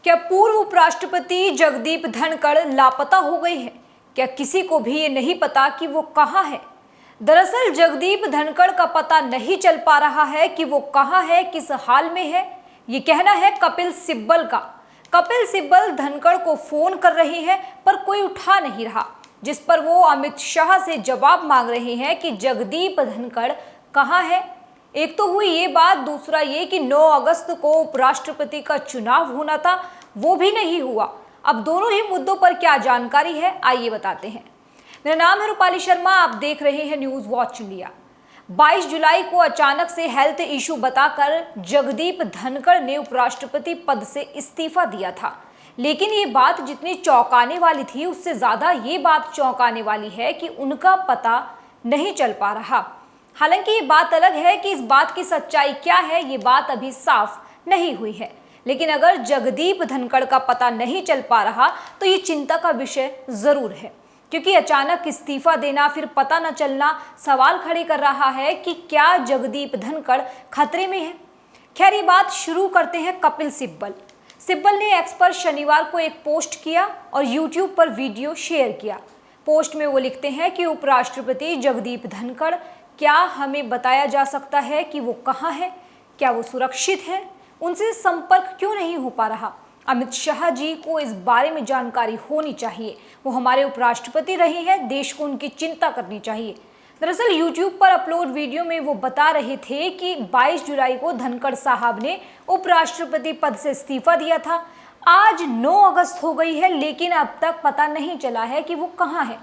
क्या पूर्व उपराष्ट्रपति जगदीप धनखड़ लापता हो गए हैं? क्या किसी को भी ये नहीं पता कि वो कहाँ है? दरअसल जगदीप धनखड़ का पता नहीं चल पा रहा है कि वो कहाँ है, किस हाल में है। ये कहना है कपिल सिब्बल का। कपिल सिब्बल धनखड़ को फोन कर रहे हैं पर कोई उठा नहीं रहा, जिस पर वो अमित शाह से जवाब मांग रहे हैं कि जगदीप धनखड़ कहाँ है। एक तो हुई ये बात, दूसरा ये कि 9 अगस्त को उपराष्ट्रपति का चुनाव होना था, वो भी नहीं हुआ। अब दोनों ही मुद्दों पर क्या जानकारी है, आइए बताते हैं। मेरा नाम है रूपाली शर्मा, आप देख रहे हैं न्यूज़ वॉच इंडिया। 22 जुलाई को अचानक से हेल्थ इशू बताकर जगदीप धनखड़ ने उपराष्ट्रपति पद से इस्तीफा दिया था। लेकिन ये बात जितनी चौंकाने वाली थी, उससे ज़्यादा ये बात चौंकाने वाली है कि उनका पता नहीं चल पा रहा। हालांकि ये बात अलग है कि इस बात की सच्चाई क्या है, ये बात अभी साफ नहीं हुई है। लेकिन अगर जगदीप धनखड़ का पता नहीं चल पा रहा तो ये चिंता का विषय जरूर है, क्योंकि अचानक इस्तीफा देना फिर पता न चलना सवाल खड़े कर रहा है कि क्या जगदीप धनखड़ खतरे में है। खैर, ये बात शुरू करते हैं कपिल सिब्बल। सिब्बल ने एक्स पर शनिवार को एक पोस्ट किया और यूट्यूब पर वीडियो शेयर किया। पोस्ट में वो लिखते हैं कि उपराष्ट्रपति जगदीप धनखड़, क्या हमें बताया जा सकता है कि वो कहाँ है? क्या वो सुरक्षित है? उनसे संपर्क क्यों नहीं हो पा रहा? अमित शाह जी को इस बारे में जानकारी होनी चाहिए। वो हमारे उपराष्ट्रपति रहे हैं, देश को उनकी चिंता करनी चाहिए। दरअसल यूट्यूब पर अपलोड वीडियो में वो बता रहे थे कि 22 जुलाई को धनखड़ साहब ने उपराष्ट्रपति पद से इस्तीफा दिया था। आज 9 अगस्त हो गई है, लेकिन अब तक पता नहीं चला है कि वो कहाँ है।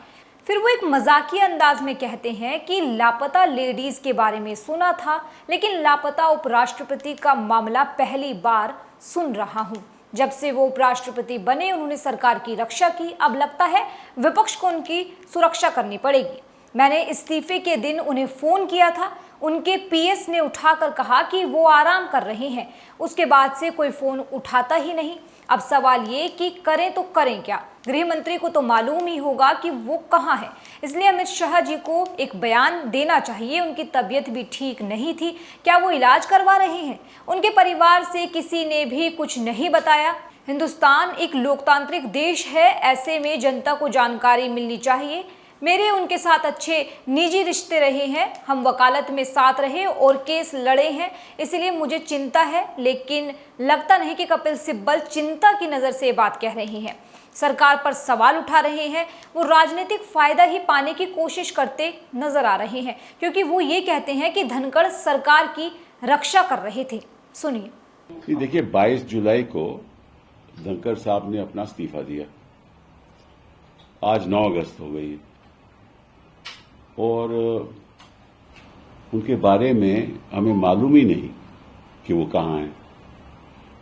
फिर वो एक मजाकिया अंदाज में कहते हैं कि लापता लेडीज के बारे में सुना था, लेकिन लापता उपराष्ट्रपति का मामला पहली बार सुन रहा हूँ। जब से वो उपराष्ट्रपति बने उन्होंने सरकार की रक्षा की, अब लगता है विपक्ष को उनकी सुरक्षा करनी पड़ेगी। मैंने इस्तीफे के दिन उन्हें फ़ोन किया था, उनके पीएस ने उठाकर कहा कि वो आराम कर रहे हैं। उसके बाद से कोई फ़ोन उठाता ही नहीं। अब सवाल ये कि करें तो करें क्या? गृह मंत्री को तो मालूम ही होगा कि वो कहाँ है, इसलिए अमित शाह जी को एक बयान देना चाहिए। उनकी तबीयत भी ठीक नहीं थी, क्या वो इलाज करवा रहे हैं? उनके परिवार से किसी ने भी कुछ नहीं बताया। हिंदुस्तान एक लोकतांत्रिक देश है, ऐसे में जनता को जानकारी मिलनी चाहिए। मेरे उनके साथ अच्छे निजी रिश्ते रहे हैं, हम वकालत में साथ रहे और केस लड़े हैं, इसलिए मुझे चिंता है। लेकिन लगता नहीं कि कपिल सिब्बल चिंता की नज़र से ये बात कह रहे हैं, सरकार पर सवाल उठा रहे हैं। वो राजनीतिक फायदा ही पाने की कोशिश करते नजर आ रहे हैं, क्योंकि वो ये कहते हैं कि धनखड़ सरकार की रक्षा कर रहे थे। सुनिए। देखिए, 22 जुलाई को धनखड़ साहब ने अपना इस्तीफा दिया। आज 9 अगस्त हो गई और उनके बारे में हमें मालूम ही नहीं कि वो कहाँ हैं।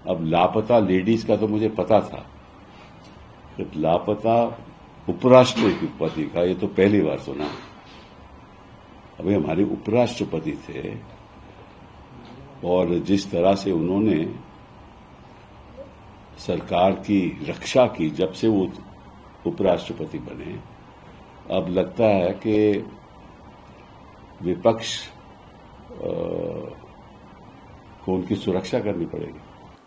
अब लापता लेडीज का तो मुझे पता था, लापता उपराष्ट्रपति का ये तो पहली बार सुना। अभी हमारे उपराष्ट्रपति थे और जिस तरह से उन्होंने सरकार की रक्षा की जब से वो उपराष्ट्रपति बने, अब लगता है कि विपक्ष को उनकी सुरक्षा करनी पड़ेगी।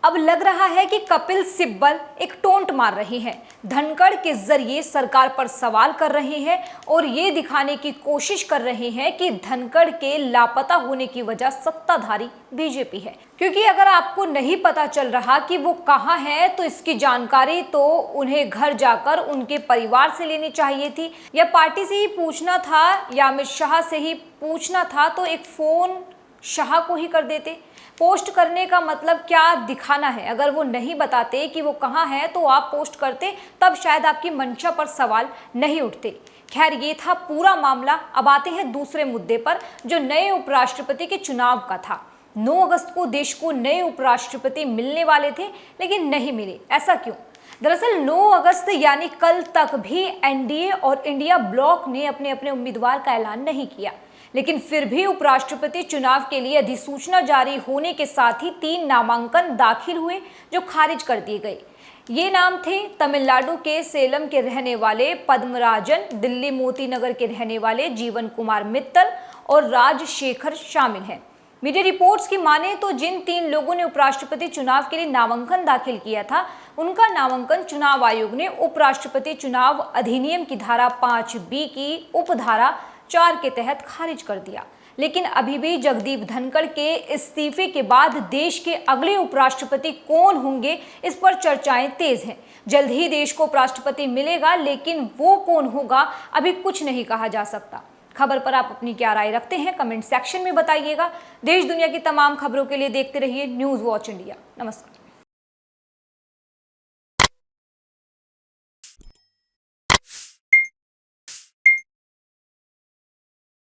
अब लग रहा है कि कपिल सिब्बल एक टोंट मार रहे हैं, धनखड़ के जरिए सरकार पर सवाल कर रहे हैं और ये दिखाने की कोशिश कर रहे हैं कि धनखड़ के लापता होने की वजह सत्ताधारी बीजेपी है। क्योंकि अगर आपको नहीं पता चल रहा कि वो कहाँ है तो इसकी जानकारी तो उन्हें घर जाकर उनके परिवार से लेनी चाहिए थी, या पार्टी से ही पूछना था, या अमित शाह से ही पूछना था तो एक फोन शाह को ही कर देते। पोस्ट करने का मतलब क्या दिखाना है? अगर वो नहीं बताते कि वो कहाँ है तो आप पोस्ट करते, तब शायद आपकी मंशा पर सवाल नहीं उठते। खैर, ये था पूरा मामला। अब आते हैं दूसरे मुद्दे पर, जो नए उपराष्ट्रपति के चुनाव का था। 9 अगस्त को देश को नए उपराष्ट्रपति मिलने वाले थे, लेकिन नहीं मिले। ऐसा क्यों? दरअसल 9 अगस्त यानी कल तक भी एनडीए और इंडिया ब्लॉक ने अपने अपने उम्मीदवार का ऐलान नहीं किया, लेकिन फिर भी उपराष्ट्रपति चुनाव के लिए अधिसूचना जारी होने के साथ ही 3 नामांकन दाखिल हुए जो खारिज कर दिए गए। ये नाम थे तमिलनाडु के सेलम के रहने वाले पद्मराजन, दिल्ली मोती नगर के रहने वाले जीवन कुमार मित्तल और राजशेखर शामिल हैं। मीडिया रिपोर्ट्स की माने तो जिन 3 लोगों ने उपराष्ट्रपति चुनाव के लिए नामांकन दाखिल किया था, उनका नामांकन चुनाव आयोग ने उपराष्ट्रपति चुनाव अधिनियम की धारा 5B की उपधारा 4 के तहत खारिज कर दिया। लेकिन अभी भी जगदीप धनखड़ के इस्तीफे के बाद देश के अगले उपराष्ट्रपति कौन होंगे, इस पर चर्चाएं तेज हैं। जल्द ही देश को उपराष्ट्रपति मिलेगा, लेकिन वो कौन होगा अभी कुछ नहीं कहा जा सकता। खबर पर आप अपनी क्या राय रखते हैं, कमेंट सेक्शन में बताइएगा। देश दुनिया की तमाम खबरों के लिए देखते रहिए न्यूज़ वॉच इंडिया। नमस्कार।